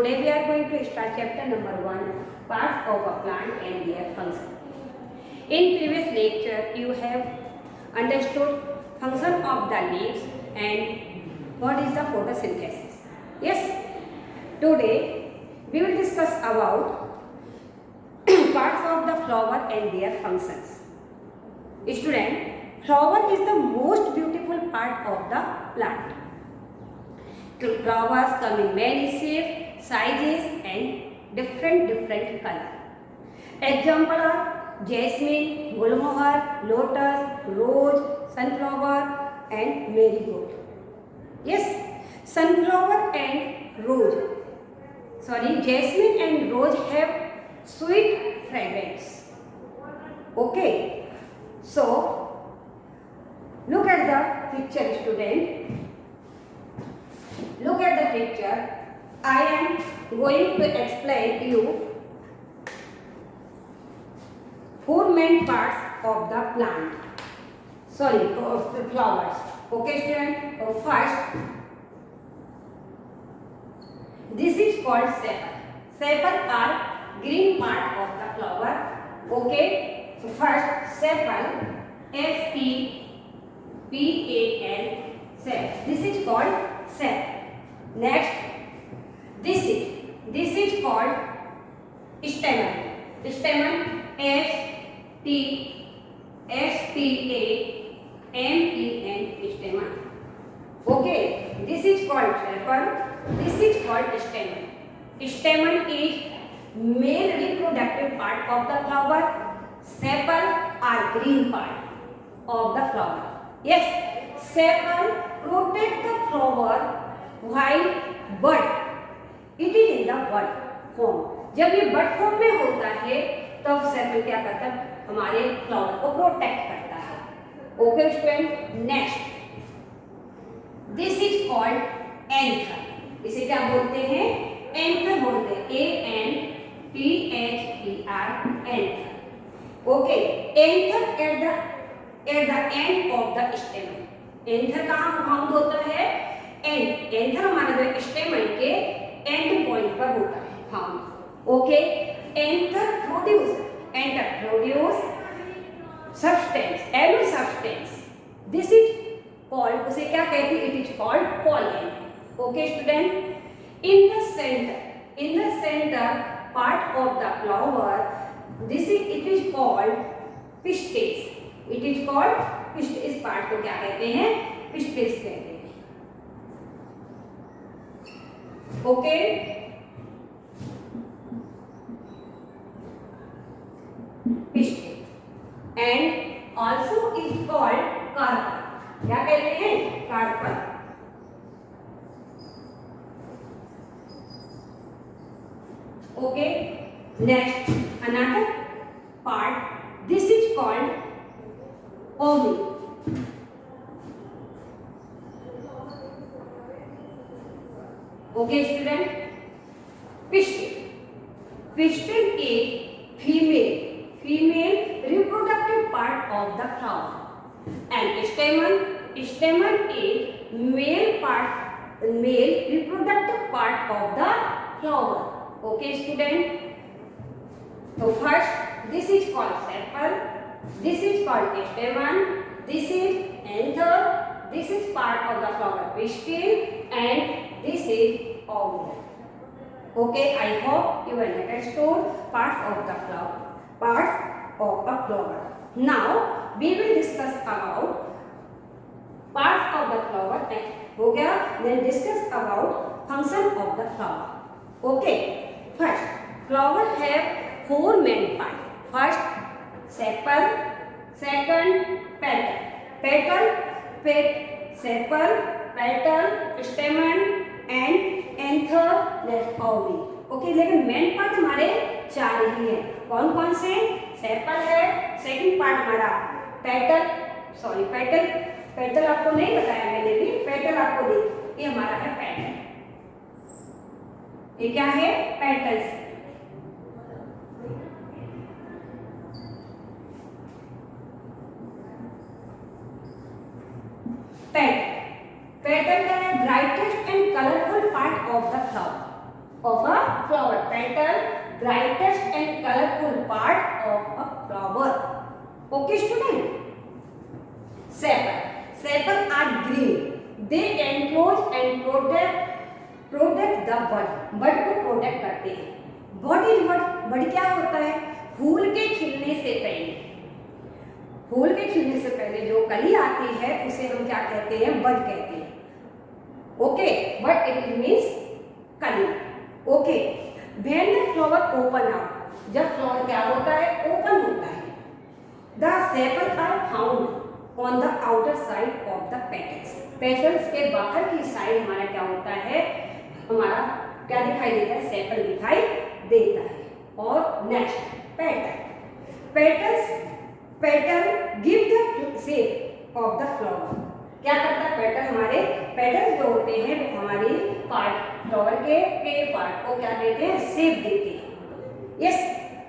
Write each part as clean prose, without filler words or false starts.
Today we are going to start chapter number 1, parts of a plant and their function. In previous lecture, you have understood function of the leaves and what is the photosynthesis. Yes, today we will discuss about parts of the flower and their functions. Student, flower is the most beautiful part of the plant. Flowers come in many shapes, sizes and different color. Example are jasmine, gulmohar, lotus, rose, sunflower and marigold. Yes, sunflower and rose. Jasmine and rose have sweet fragrance. Okay, so look at the picture, student. Look at the picture. I am going to explain you four main parts of the plant. Of the flowers. Okay, student. So first, this is called sepal. Sepal are green part of the flower. Okay. So first, sepal. S-E-P-A-L. Sepal. This is called sepal. Next, this is called stamen. Stamen, S-T-S-P-A-M-E-N, stamen. Okay, this is called sepal. This is called stamen. Stamen is male reproductive part of the flower. Sepal are green part of the flower. Yes, sepal protect the flower while bud it is in the bud form. जब ये bud form में होता है तब sepal क्या करता है, हमारे फ्लावर को प्रोटेक्ट करता है. Okay student. Next, this is called anther. इसे क्या बोलते हैं? एंथर बोलते हैं. ANTHER, anther. Okay, anther eight the end of the स्टेमन. Anther कहाँ फाउंड होता है? एंड. एंथर हमारे जो स्टेमन के एंड पॉइंट पर होता है found. Okay, anther produce substance, yellow substance. This is called, उसे क्या कहते हैं? It is called pollen. Okay student. In the centre part of the flower, it is called pistils. It is called pistils. इस part को क्या कहते हैं? Pistils कहते हैं. Okay, pistil and also is called carpel. क्या कहते हैं? Carpel. Okay, next another part. This is called ovule. Okay student. Pistil is female reproductive part of the flower, and stamen is male reproductive part of the flower. Okay student. So first, this is called sepal, this is called stamen, this is anther, this is part of the flower pistil, and this is ovule. Okay, I hope you understood parts of the flower. Now we will discuss about parts of the flower. हो गया. Then discuss about function of the flower. Okay, first, flower have four main parts. First, sepal. Second, petal. Sepal, petal, stamen and anther, then ovule. Okay, लेकिन main part हमारे चार ही हैं. कौन कौन से? Sepal है. सेकंड पार्ट हमारा petal आपको नहीं बताया मैंने भी. पेटल आपको दी. ये हमारा है पेटल. ये क्या है? पेटल्स. पेटल का है brightest and colourful part of the flower. of a flower. Petal, brightest and colorful part of a flower. Okay, student. Sepal. Sepal are green. They enclose and protect the bud. Bud को protect करते हैं. What is bud? Bud क्या होता है? फूल के खिलने से पहले, फूल के खिलने से पहले जो कली आती है उसे हम क्या कहते हैं? बड कहते हैं. ओके, बट इट मीन्स कली. Okay, when the flower open out, जब फ्लावर क्या होता है? ओपन होता है. The sepal are found on the outer side of the petals. Petals के बाहर की साइड हमारा क्या होता है? हमारा क्या दिखाई देता है? सेपल दिखाई देता है. और next petal. Petal give the shape of the flower. क्या करता है पेटल? हमारे पेटल्स जो होते हैं वो हमारी पार्ट, फ्लावर के पार्ट को क्या देते हैं? शेप देते हैं. Yes,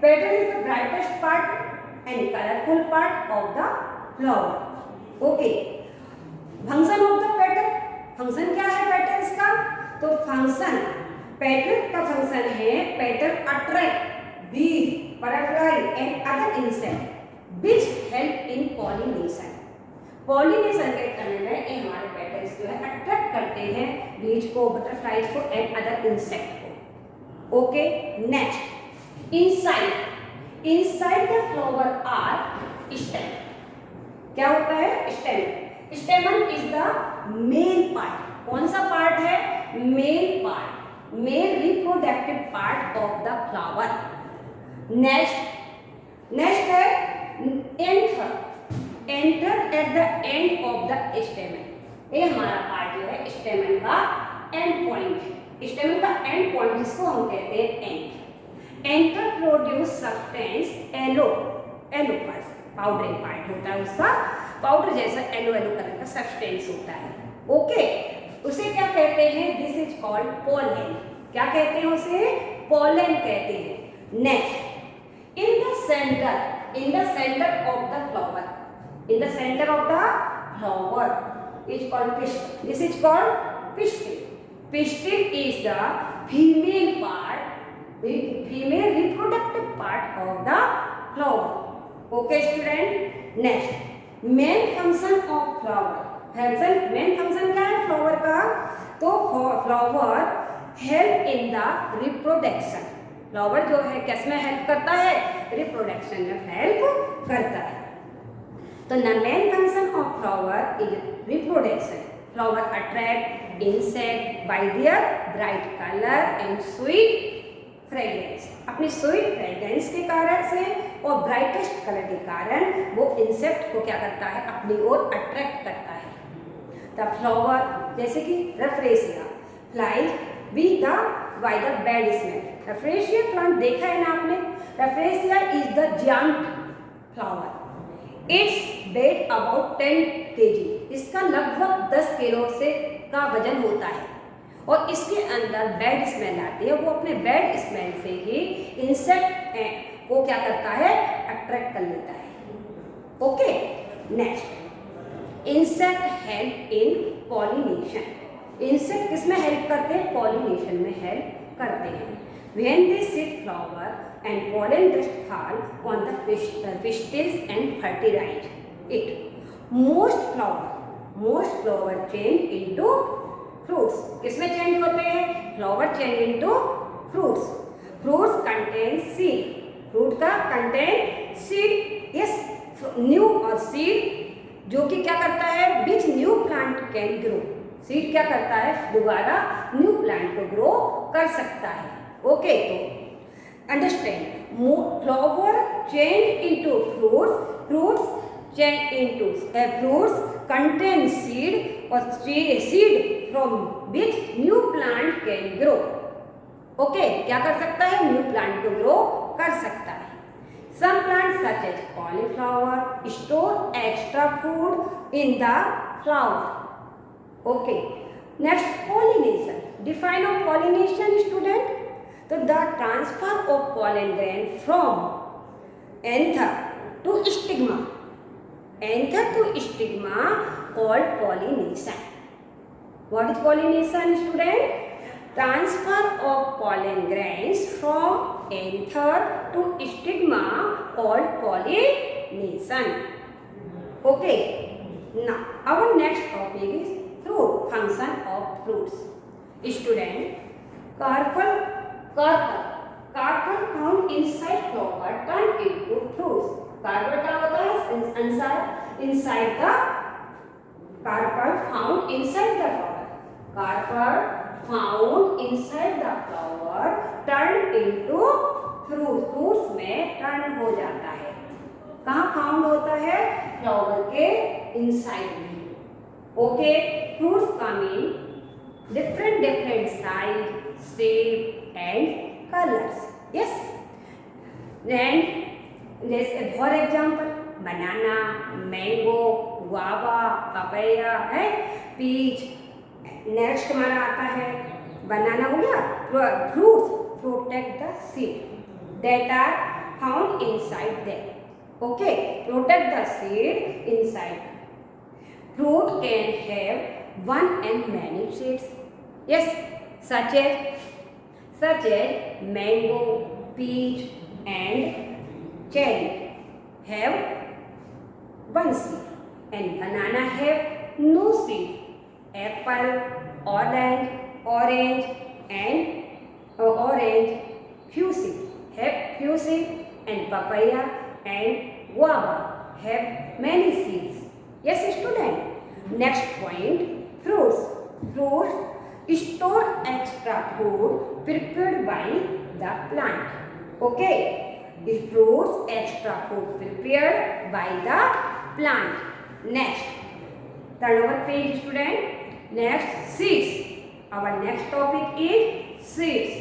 petal is the brightest part and colourful part of the flower. Okay, function of the petal. Function क्या है पेटल्स का? तो फंक्शन, पेटल का फंक्शन है petal attract bees, butterfly and other insect which help in pollination. Pollination के करने में ये हमारे पेटल्स जो है अट्रैक्ट करते हैं बीज को, बटरफ्लाइज को एंड अदर इंसेक्ट को. Okay, next inside the flower are stem. क्या होता है? Stem. Stamen is the main part. कौन सा पार्ट है? Main part, main reproductive part of the flower. Next है anther. Anther at the end of the stamen. ये हमारा part जो है स्टेमन का एंड पॉइंट. स्टेमन का एंड पॉइंट जिसको हम कहते हैं and. Enter produce substance yellow powder part होता है उसका, पाउडर जैसा येलो कलर का सब्सटेंस होता है. ओके, उसे क्या कहते हैं? This is called pollen. क्या कहते हैं उसे? पोलन कहते हैं. Next, in the center of the flower, in the center of the flower is called pistil. This is called pistil. Pistil is the female part, the female reproductive part of the flower. Okay student. Next, main function of flower. main function क्या है flower का? तो flower help in the reproduction. Flower जो है किसमें help करता है? Reproduction में हेल्प करता है. तो the main function of flower is reproduction. Flower attract insect bye there bright colour and sweet fragrance. अपनी स्वीट फ्रेग्रेंस के कारण से और ब्राइटेस्ट कलर के कारण वो इंसेक्ट को क्या करता है? अपनी ओर अट्रैक्ट करता है. द फ्लावर जैसे कि Rafflesia flies be the by the bad smell. Rafflesia plant देखा है ना आपने? Rafflesia is the giant flower. It's weight about 10 kg. इसका लगभग 10 किलो से का वजन होता है और इसके अंदर बैड स्मेल आती है. वो अपने बैड स्मेल से ही इंसेक्ट को क्या करता है? अट्रैक्ट कर लेता है. Okay, next, insect help in pollination. Insect किसमें हेल्प करते हैं? पॉलिनेशन में हेल्प करते हैं. When they sit flower and pollen dust fall on the pistils and fertilize it. Most flower change into fruits. किसमें चेंज होते हैं? Flower change into fruits. Fruits contain seed. Fruit का contain seed. Yes, new और seed जो कि क्या करता है? Which new plant can grow. Seed क्या करता है? दोबारा न्यू प्लांट को ग्रो कर सकता है. ओके, तो understand. Flower change into fruits. Fruits change into fruits contain seed और seed from which new plant can grow. Okay, क्या कर सकता है? न्यू प्लांट को ग्रो कर सकता है. Some plant such as cauliflower store extra food in the flower. Okay, next, pollination. Define of pollination, student. So the transfer of pollen grain from anther to stigma. Anther to stigma called pollination. What is pollination, student? Transfer of pollen grains from anther to stigma called pollination. Okay. Now our next topic is fruit, function of fruits. Student, carpel found inside flower turn into fruits. Carpel क्या होता है? Inside the carpel found inside the flower. Carpel found inside the flower turned into fruit. Fruits में turn हो जाता है. कहाँ found होता है? फ्लावर के इनसाइड में. Okay. Fruits come in different size, shape and colours. Yes. And जैसे for example banana, mango, guava, papaya है, पीच. नेक्स्ट हमारा आता है बनाना हो गया. Fruits protect the seed that are found inside them. Okay, protect the seed inside. Fruit can have one and many seeds. Yes, such as mango, peach, and cherry have one seed, and banana have no seed. Apple, orange, and few seed have few seed, and papaya and guava have many seeds. Yes, student. Next point, fruits. Fruits store extra food prepared by the plant. Okay. The fruits extra food prepared by the plant. Next, turn over page, student. Next, seeds. Our next topic is seeds.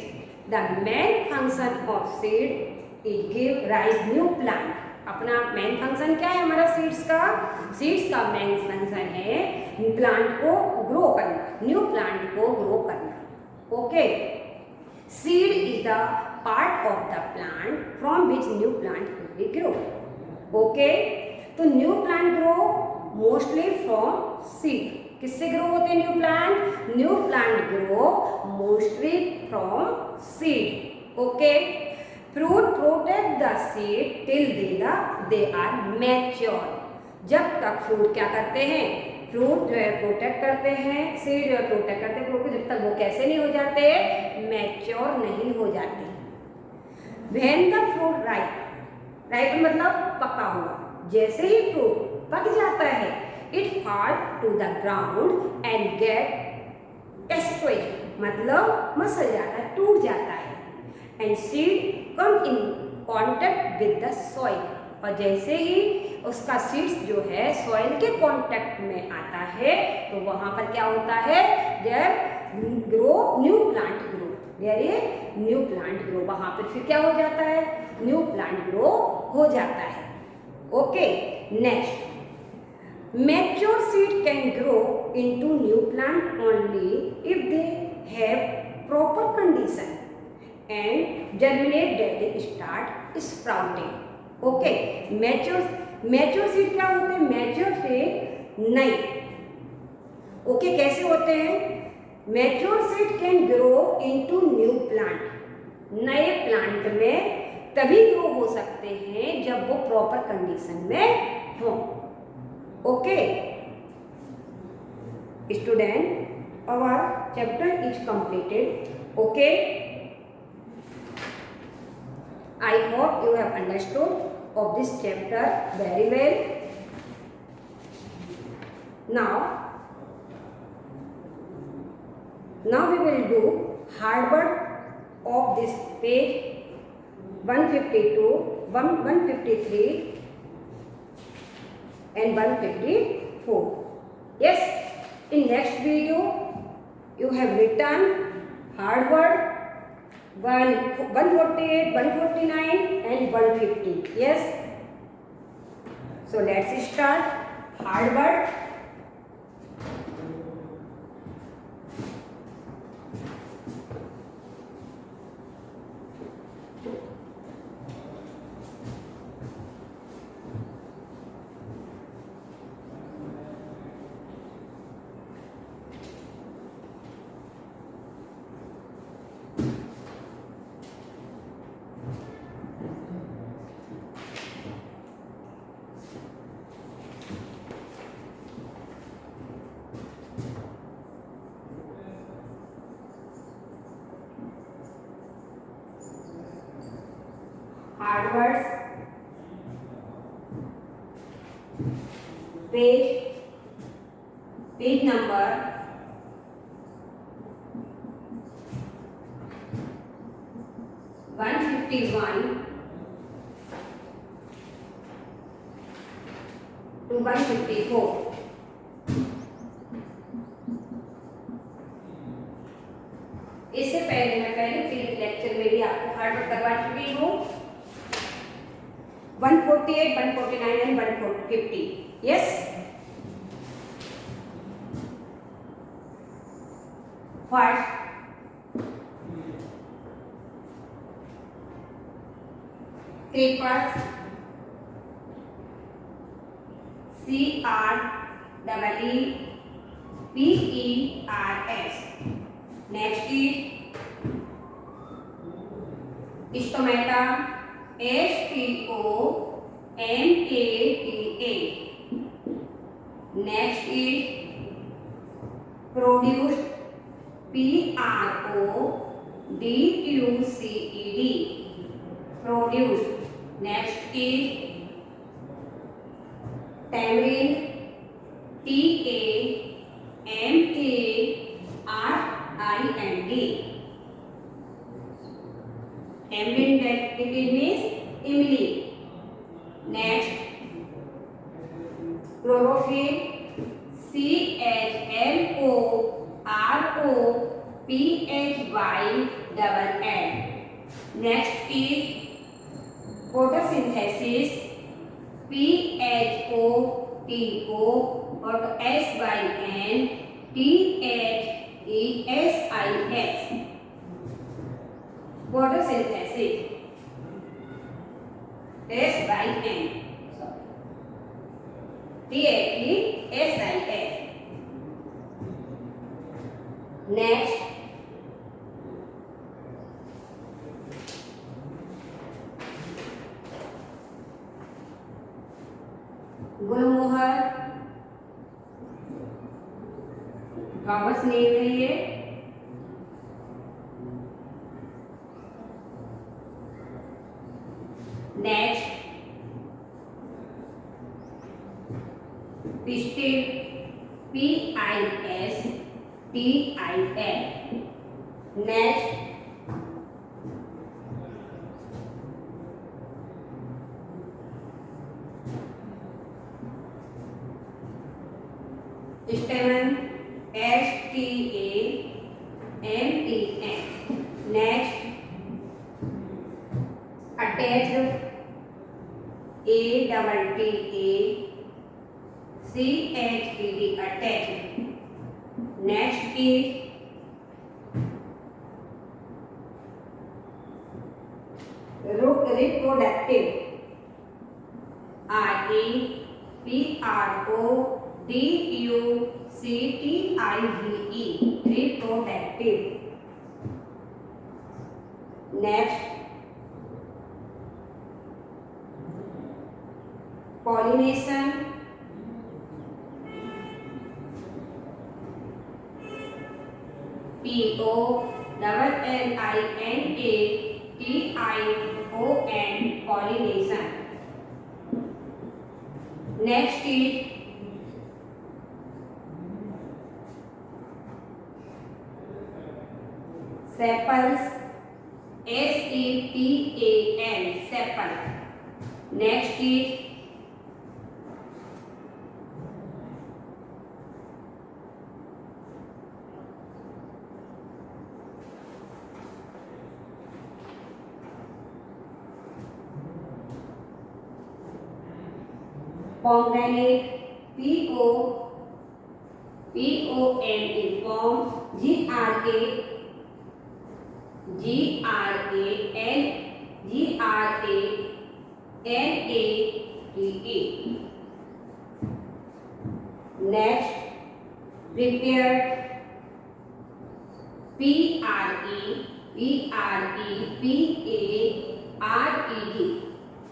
The main function of seed is give rise new plant. अपना main function क्या है हमारा seeds का main function है plant को grow करना, new plant को grow करना. Okay. Seed is the part of the plant from which new plant will be grow. Okay. तो new plant grow mostly from seed. किससे ग्रो होते हैं new plant? New plant grow mostly from seed. Okay. Fruit protect the seed till they are mature. जब तक fruit क्या करते हैं? Fruit जो है प्रोटेक्ट करते हैं, सीड जो है प्रोटेक्ट करते हैं फ्रूट को जब तक वो कैसे नहीं हो जाते? मैच्योर नहीं हो जाते. When the fruit ripe मतलब पका हुआ. जैसे ही फ्रूट पक जाता है, it fall to the ground and get squashed मतलब मसल जाता है, टूट जाता है. And seed come in contact with the soil. और जैसे ही उसका सीड्स जो है सॉइल के कांटेक्ट में आता है तो वहां पर क्या होता है? There grow new plant grow. There is new plant grow. वहां पर फिर क्या हो जाता है? न्यू प्लांट ग्रो हो जाता है. Okay. Next, mature seed can grow into new plant only if they have proper condition and germinate that they start sprouting. Okay. Mature seed क्या होते हैं? Mature seed नए. Okay, कैसे होते हैं? Mature seed can grow into new plant. नए plant में तभी ग्रो हो सकते हैं जब वो प्रॉपर कंडीशन में हो. Okay. Student, our chapter is completed. Okay. I hope you have understood of this chapter very well. Now we will do hard work of this page 152, 153 and 154. Yes, in next video you have written hard work 148, 149 and 150. Yes. So let's start hard work. hard words, page number 151 to 154. इससे पहले मैं पहले lecture में भी आपको hard work करवा चुकी हूँ 148, 149 and 150. Yes. First creepers, CREEPERS. Next is stomata, STOMATA. Next is produced, PRODUCED. Produced. Next is tamarind, TAMARIND. Tamarind, that it means imli. Next, chlorophyll, CHLOROPHYLL. Next is photosynthesis, PHOTOSYNTHESIS. Photosynthesis, SYN, THESIS. Next, Gulmohar, flowers name है ये. Next, pistil, PISTIL. Next, stamen, STAMEN. Next, attached, ATTACHED. Attached. Next is reproductive, REPRODUCTIVE. Reproductive. Next, pollination, POLLINATION. Pollination. Next is sepals, SEPAL. Sepal. Next is pomegranate, POME. Pom, GRANATE. Next, prepared, PREPARED.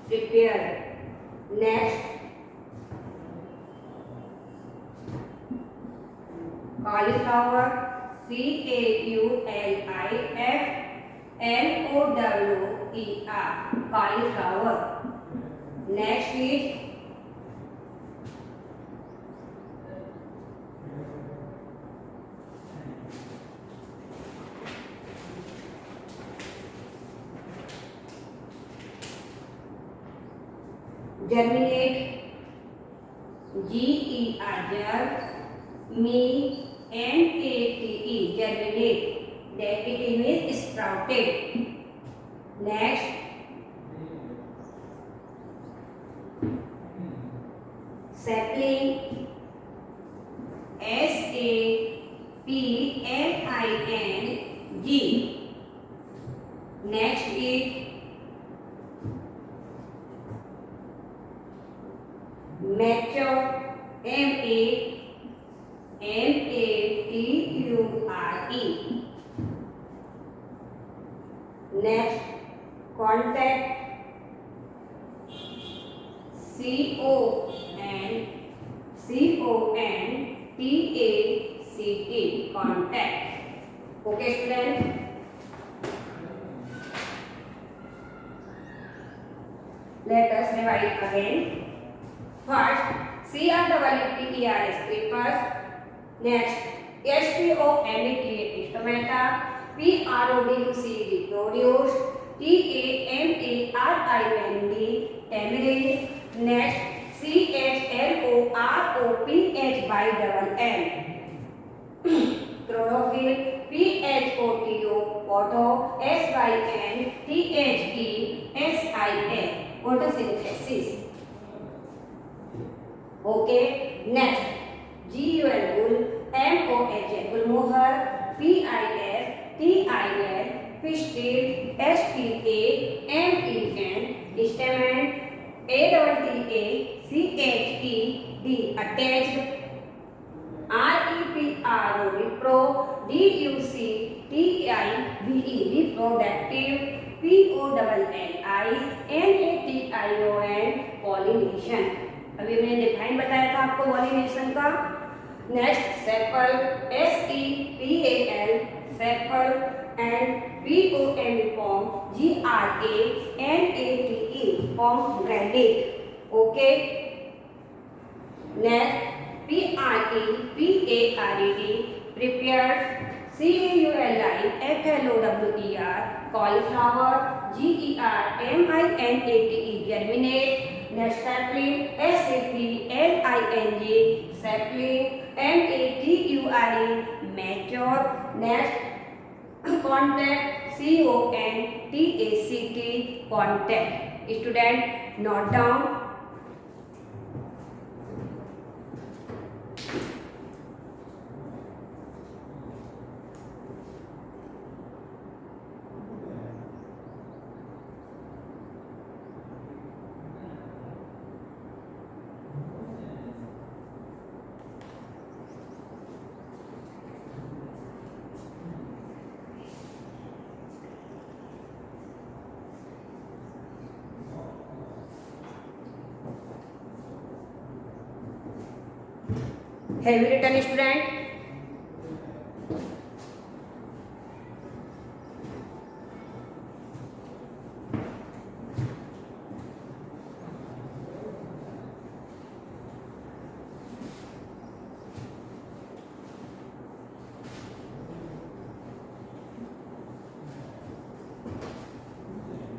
Prepared. Next, cauliflower, CAULIFLOWER. flower, cauliflower. Next is germinate, germinate, germinate, that it means sprouted. Next, sapling, sapling. Next is mature, mature. Next, contact, contact, contact. Okay, student. Let us revise again. First, CRWTERS, creepers. Next, STOMATA, stomata. PRODUCD, produce. TAMARIND, tamarind. Next, CHLOROPH by double M. Chlorophyll, PHOTO, photo, SYNTHESIS, photosynthesis. Okay, next, GUL, bull, MOH, gulmohar, PIS, TIL, pistil, STA, MEN, stamen, ADDA, CHED, attached, REPRO, repro, DUCTIVE, reproductive, POLLINATION, pollination. अभी मैंने define बताया था आपको pollination का. Next, sepal, SEPAL, sepal, and POM, पॉम, GRANATE, pomegranate. Okay. Next, PREPARED, prepared, CAULIFLOWER, cauliflower, GERMINATE, germinate. Next, sapling, SAPLING, sapling, MATURE, mature. Next, contact, CONTACT, contact. Student, note down. Have you written, student?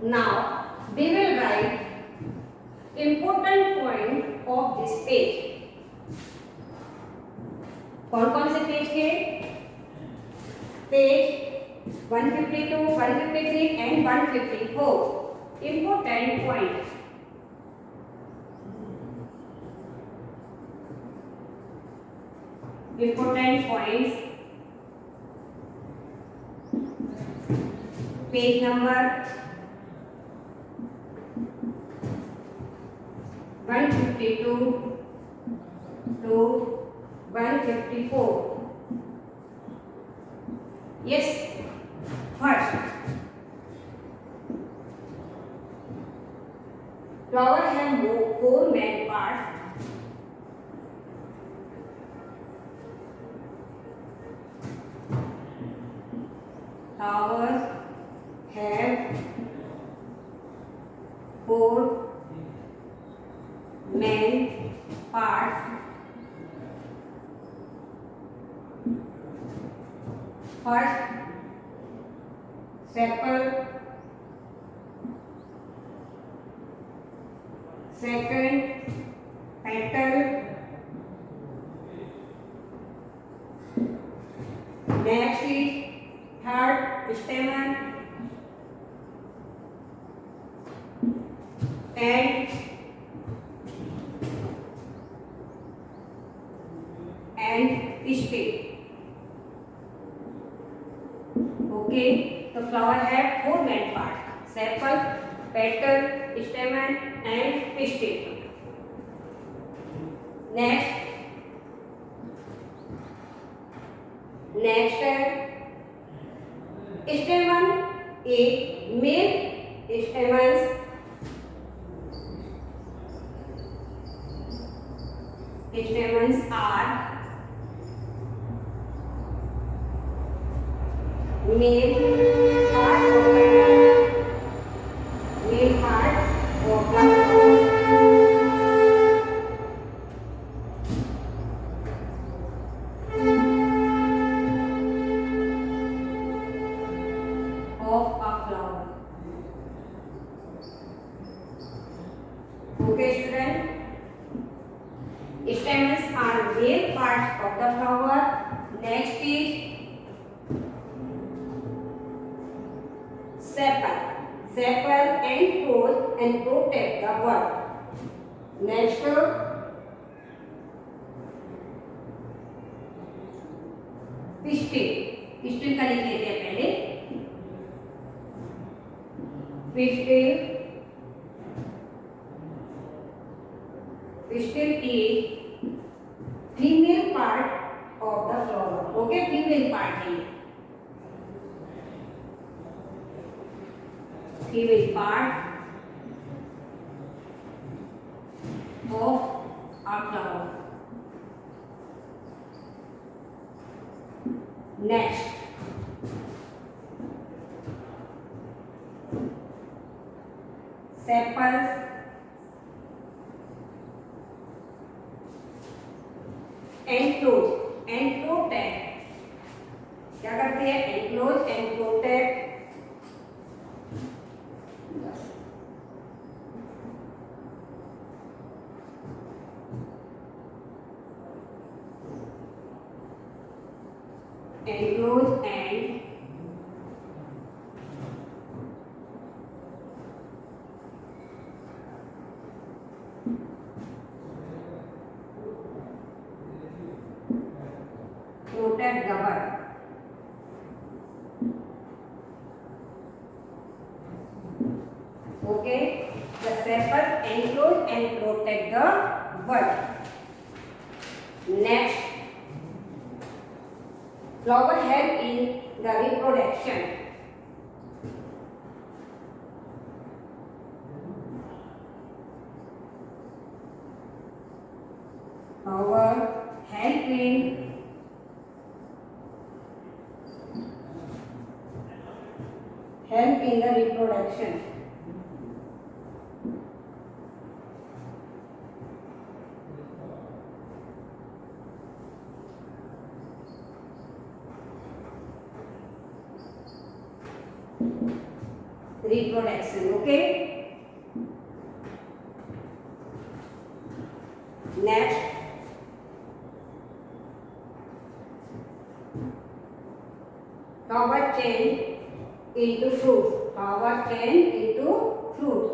Now we will write important point of this page. कौन कौन से page के? Page 152, 153 and 154. Important points. Important points. Page number 152 to 154. Yes. First, flower have four main parts. Flowers four main parts. First, sepal. Second, petal. Next is third, stamen. And stem. Okay, the flower have four main parts: sepal, petal, stamen, and stem. Next, stamen. A male stamens are male part of the flower. Okay, student. Stamens are male parts of the flower. Next is sepal. Sepal enclose and protect the bud. Next, pistil. pistil का लिख लेते हैं पहले. Pistil is female part of the flower. Okay, female part है. Female part of a flower. Next, sepals enclose and protect. क्या करते हैं? enclose and protect enclose and protect the bud. Okay, the sepals enclose and protect the bud. Next, flower help in the reproduction. Flower help in the reproduction. Reproduction. Okay. Next, flower change into fruit. Flower change into fruit.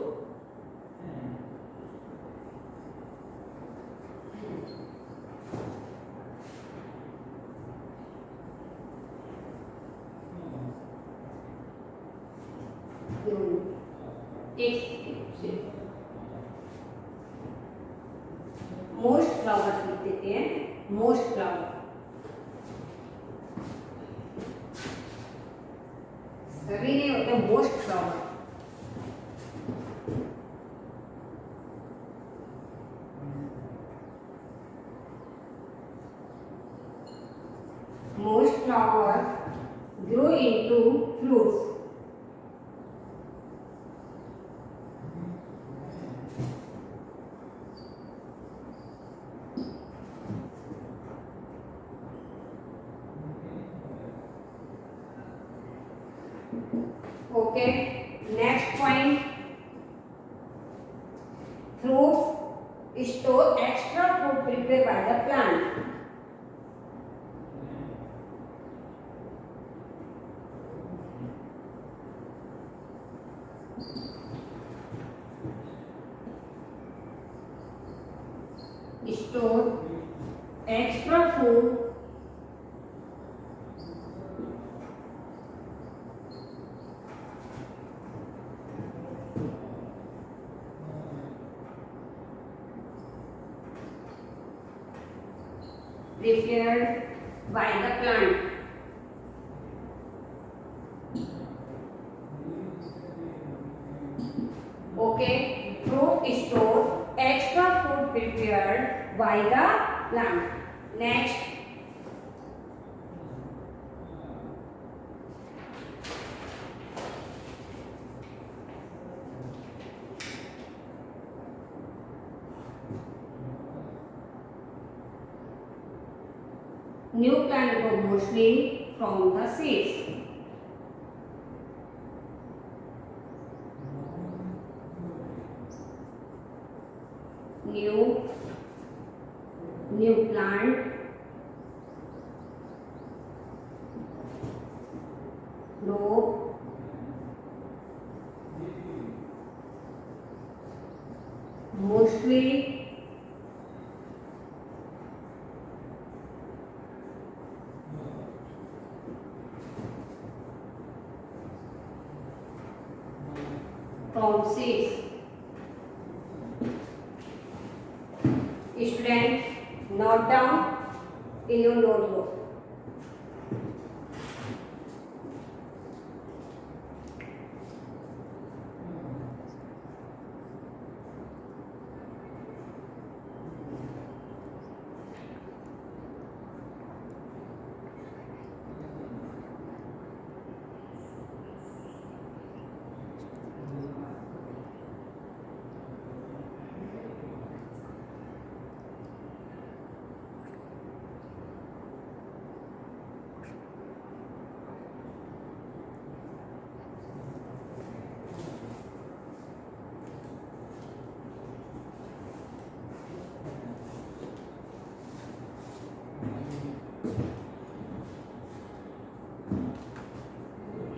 Most flowers लिख देते हैं. Most flower सभी नहीं होते. Most flower most flowers grow into fruits. Okay, next point, fruits store extra food prepared by the plant. Store extra food prepared by the plant. Okay, fruit store extra food prepared by the plant. Next, new plant grow mostly from the seeds. New plant grow mostly from seeds. Student, note down in your notebook.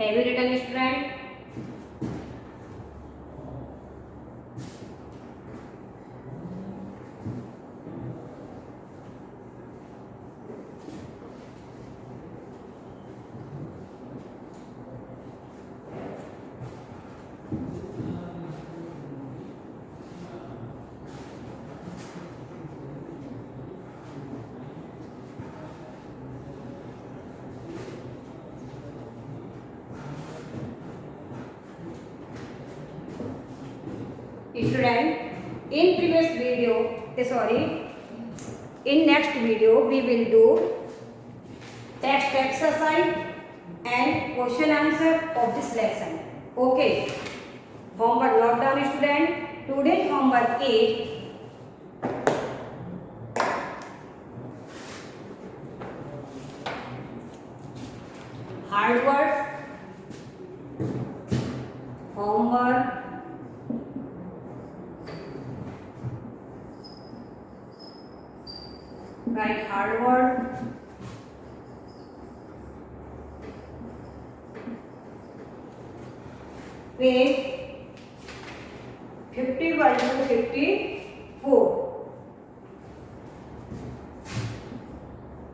Have you written, student? Student, in next video we will do text exercise and question answer of this lesson. Okay, homework note down, student. Today's homework is hard words, homework, write hard word, page 51 to 54,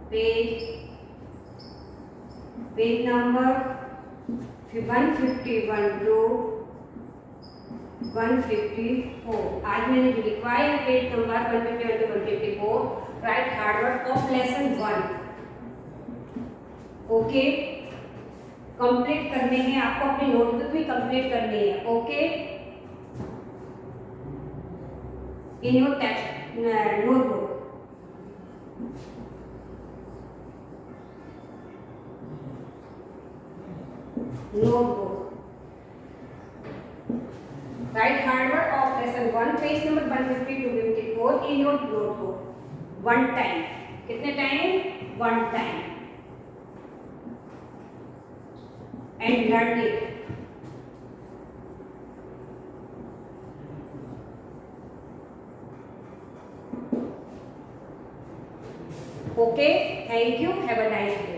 page number 151 to 154. आज मैंने जो लिखवाया है page number 151 to 154, right hard work of lesson 1. Okay, complete करने हैं आपको, अपनी notebook भी कंप्लीट करनी है. Okay, in your text notebook. Write hard work of lesson 1, page number 150 to 54 in your notebook. One time. कितने time? One time. And learn it. Okay, thank you. Have a nice day.